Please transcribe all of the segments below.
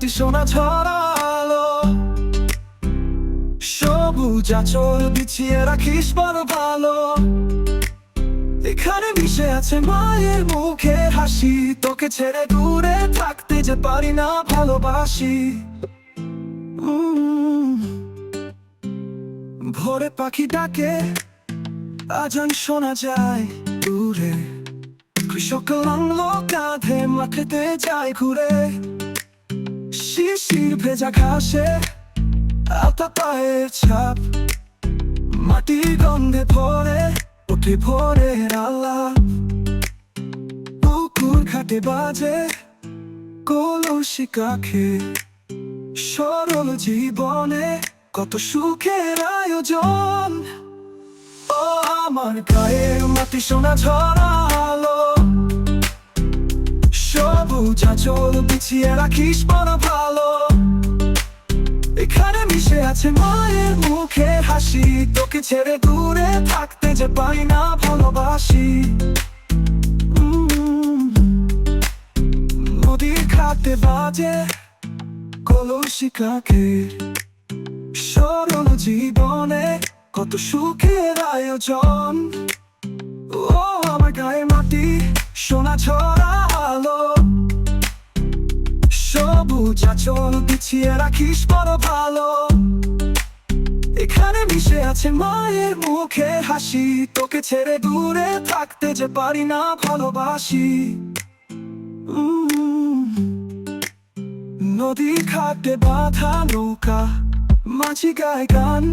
মাটি সোনা ছড়ালো, সবুজ আঁচল বিছিয়ে রাখিস বড় ভালো। এখানে মিশে আছে মায়ের মুখের হাসি, তোকে ছেড়ে দূরে থাকতে যে পারি না, ভালোবাসি। ভোরে পাখি ডাকে, আজান শোনা যায় দূরে, কৃষক নামলো কাঁধে, মাঠেতে যায় ঘুরে। শিশির ভেজা ঘাসে আলতা পায়ের ছাপ, মাটির গন্ধে ভরে ওঠে ভোরের আলাপ। পুকুর ঘাটে বাজে কলসি কাঁখে, সরল জীবনে কত সুখের আয়োজন। ও আমার গায়ের মাটি সোনা ঝরালো, সবুজ আঁচল বিছিয়ে রাখিস বড় ভালো। এখানে মিশে আছে মায়ের মুখের হাসি, তোকে ছেড়ে দূরে থাকতে যে পারি না, ভালোবাসি। নদীর ঘাটে বাজে কলসি কাঁখে, সরল জীবনে কত সুখের আয়োজন। ও আমার গায়ের মাটি সোনা ছড়ালো, সবুজ আঁচল বিছিয়ে রাখিস বড় ভালো। এখানে মিশে আছে মায়ের মুখের হাসি, তোকে ছেড়ে দূরে থাকতে যে পারি না, ভালোবাসি। নদী ঘাটে বাঁধা নৌকা, মাঝি গায় গান,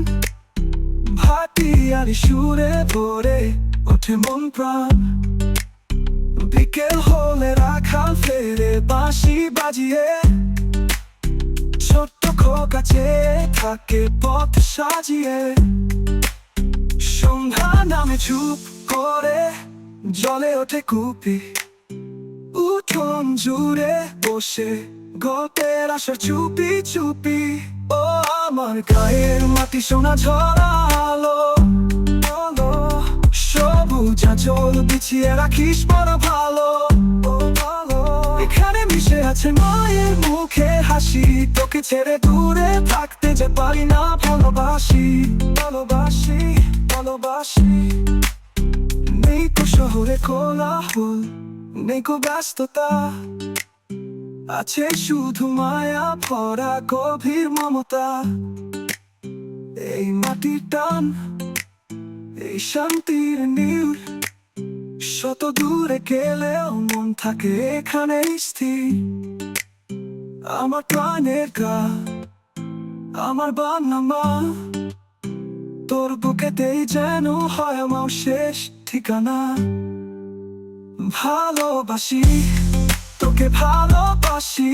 ভাটিয়ালি সুরে ভরে ওঠে মন প্রাণ। বিকেল হলে রাখাল ফেরে বাঁশি বাজিয়ে, ছোট্ট খোকা চেয়ে থাকে পথ সাজিয়ে। সন্ধ্যা নামে চুপ করে জলে ওঠে কুপি, উঠোন জুড়ে বসে গল্পের আশা চুপি চুপি। ও আমার গায়ের মাটি সোনা ঝরালো, সবুজ আঁচল বিছিয়ে রাখিস বড় ভালো। এখানে মিশে আছে মায়ের মুখের হাসি, তোকে ছেড়ে দূরে থাকতে যে পারি না, ভালোবাসি। ভালোবাসি ভালোবাসি। নেই কো শহরে কোলাহল, নেই কো ব্যস্ততা, আছে শুধু মায়া ভরা গভীর মমতা। এই মাটির টান, এই শান্তির নীল, শত দূরে গেলেও মন থাকে এখানে স্থির। আমার প্রাণের গা, আমার বাংলা মা, তোর বুকেতেই যেন হয় আমার শেষ ঠিকানা। ভালোবাসি তোকে ভালোবাসি,